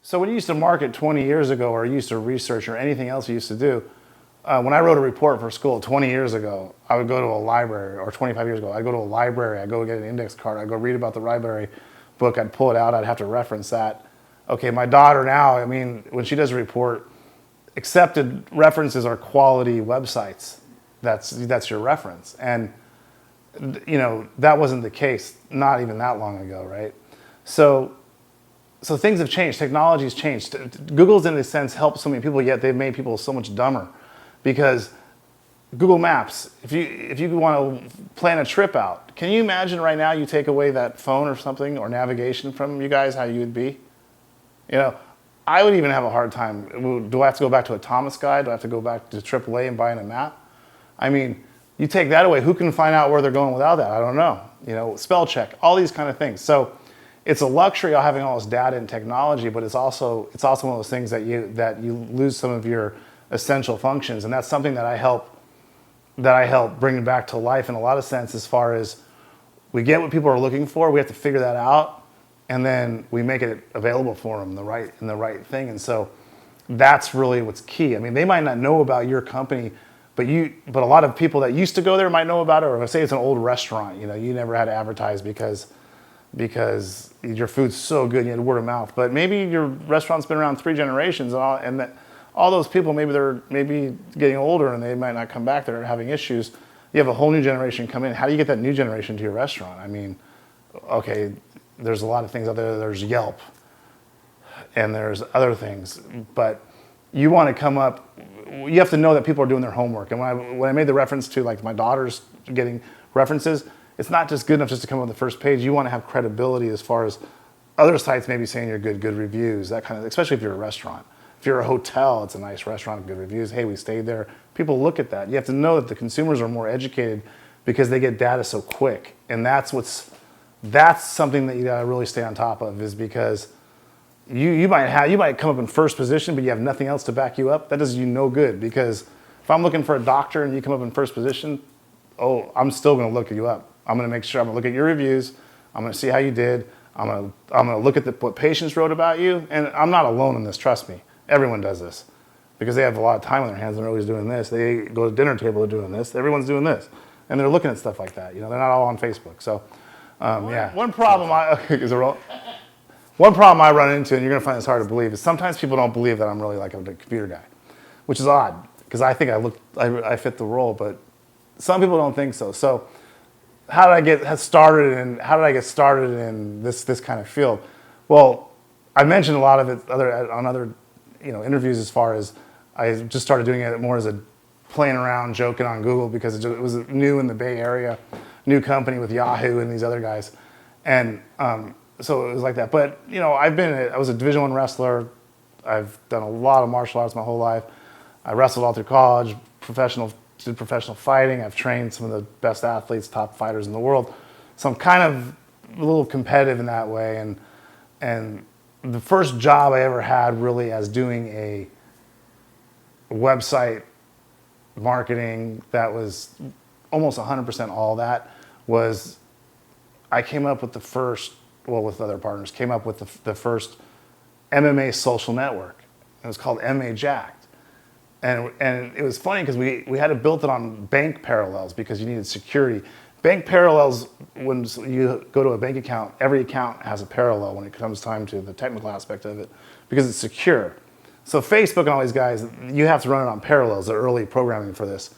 So when you used to market 20 years ago, or you used to research, or anything else you used to do, when I wrote a report for school 20 years ago, I would go to a library, or 25 years ago, I'd go to a library, I'd go get an index card, I'd go read about the library book, I'd pull it out, I'd have to reference that. Okay, my daughter now, I mean, when she does a report, accepted references are quality websites. That's your reference. And that wasn't the case not even that long ago, right? So things have changed. Technology's changed. Google's in a sense helped so many people, yet they've made people so much dumber. Because Google Maps, if you want to plan a trip out, can you imagine right now you take away that phone or something, or navigation from you guys, how you would be? I would even have a hard time. Do I have to go back to a Thomas guide? Do I have to go back to AAA and buy in a map? I mean, you take that away, who can find out where they're going without that? I don't know. Spell check, all these kind of things. So it's a luxury of having all this data and technology, but it's also one of those things that you lose some of your essential functions, and that's something that I help bring back to life in a lot of sense. As far as we get what people are looking for, we have to figure that out, and then we make it available for them the right thing. And so that's really what's key. I mean, they might not know about your company, but a lot of people that used to go there might know about it. Or if I say it's an old restaurant, you never had to advertise because your food's so good and you had word of mouth. But maybe your restaurant's been around 3 generations, and that all those people, maybe they're getting older and they might not come back. They're having issues. You have a whole new generation come in. How do you get that new generation to your restaurant? I mean, okay, there's a lot of things out there. There's Yelp, and there's other things, but you want to come up. You have to know that people are doing their homework. And when I made the reference to like my daughter's getting references, it's not just good enough just to come on the first page. You want to have credibility as far as other sites maybe saying you're good reviews, that kind of, especially if you're a restaurant. If you're a hotel, it's a nice restaurant, good reviews. Hey, we stayed there. People look at that. You have to know that the consumers are more educated because they get data so quick. And that's something that you gotta really stay on top of, is because you might come up in first position, but you have nothing else to back you up. That does you no good, because if I'm looking for a doctor and you come up in first position, I'm still gonna look you up. I'm gonna make sure, I'm gonna look at your reviews. I'm gonna see how you did. I'm gonna look at what patients wrote about you. And I'm not alone in this, trust me. Everyone does this because they have a lot of time on their hands. They're always doing this. They go to dinner table, they're doing this. Everyone's doing this. And they're looking at stuff like that. They're not all on Facebook. So, yeah. One problem I run into, and you're gonna find this hard to believe, is sometimes people don't believe that I'm really like a computer guy, which is odd because I think I fit the role, but some people don't think so. So how did I get started in this kind of field? Well, I mentioned a lot of it on other interviews, as far as I just started doing it more as a playing around, joking on Google, because it was new in the Bay Area, new company with Yahoo and these other guys, and so it was like that. But I was a Division I wrestler. I've done a lot of martial arts my whole life. I wrestled all through college, did professional fighting. I've trained some of the best athletes, top fighters in the world. So I'm kind of a little competitive in that way. And the first job I ever had really as doing a website marketing that was almost 100% all that was, I came up with with other partners, came up with the first MMA social network. It was called MMA Jacked. And it was funny because we had to build it on bank parallels because you needed security. Bank parallels, when you go to a bank account, every account has a parallel when it comes time to the technical aspect of it, because it's secure. So Facebook and all these guys, you have to run it on parallels, the early programming for this.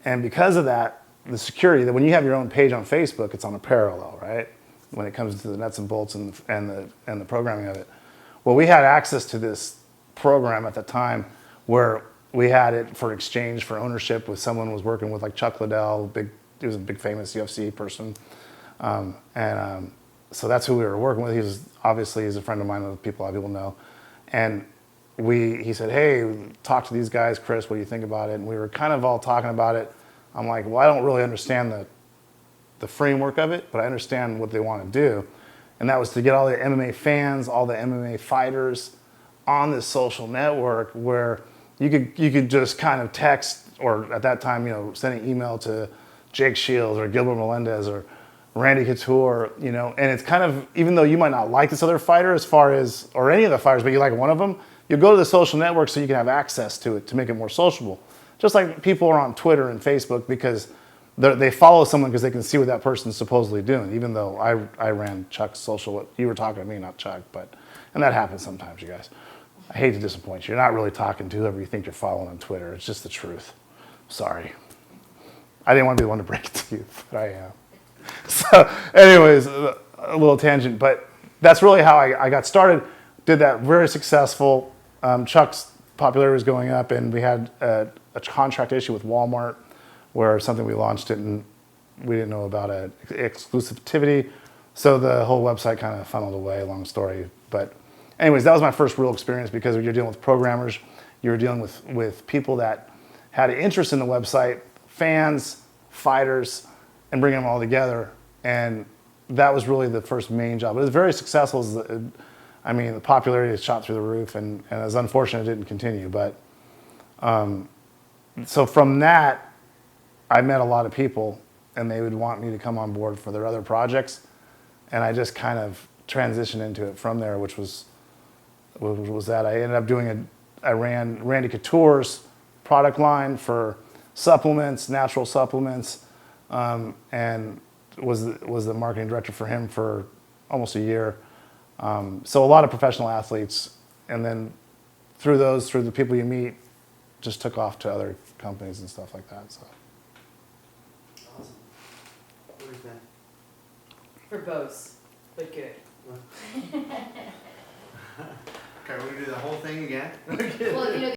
And because of that, the security, that when you have your own page on Facebook, it's on a parallel, right? When it comes to the nuts and bolts and the programming of it. Well, we had access to this program at the time where we had it for exchange for ownership with someone who was working with, like Chuck Liddell, he was a big famous UFC person. So that's who we were working with. He's a friend of mine, a lot of people know. And he said, hey, talk to these guys, Chris, what do you think about it? And we were kind of all talking about it. I'm like, well, I don't really understand the framework of it, but I understand what they want to do. And that was to get all the MMA fans, all the MMA fighters on this social network where you could just kind of text, or at that time, send an email to Jake Shields or Gilbert Melendez or Randy Couture, you know, and it's kind of, even though you might not like this other fighter as far as, or any of the fighters, but you like one of them, you go to the social network so you can have access to it to make it more sociable. Just like people are on Twitter and Facebook because they follow someone because they can see what that person's supposedly doing, even though I ran Chuck's social, you were talking to me, not Chuck, and that happens sometimes, you guys. I hate to disappoint you. You're not really talking to whoever you think you're following on Twitter. It's just the truth. Sorry. I didn't want to be the one to break it to you, but I am. So anyways, a little tangent, but that's really how I got started. Did that, very successful. Chuck's popularity was going up, and we had a contract issue with Walmart where something we launched it and we didn't know about exclusivity. So the whole website kind of funneled away, long story. But anyways, that was my first real experience because you're dealing with programmers, you're dealing with people that had an interest in the website, fans, fighters, and bringing them all together. And that was really the first main job. It was very successful. I mean, the popularity has shot through the roof, and it was unfortunate it didn't continue. But so from that, I met a lot of people, and they would want me to come on board for their other projects. And I just kind of transitioned into it from there, which was that. I ended up I ran Randy Couture's product line for supplements, natural supplements, and was the marketing director for him for almost a year. So a lot of professional athletes, and then through the people you meet, just took off to other companies and stuff like that. So. Awesome. What do you think? Verbose, but good. Okay, we're gonna do the whole thing again? Well, you know,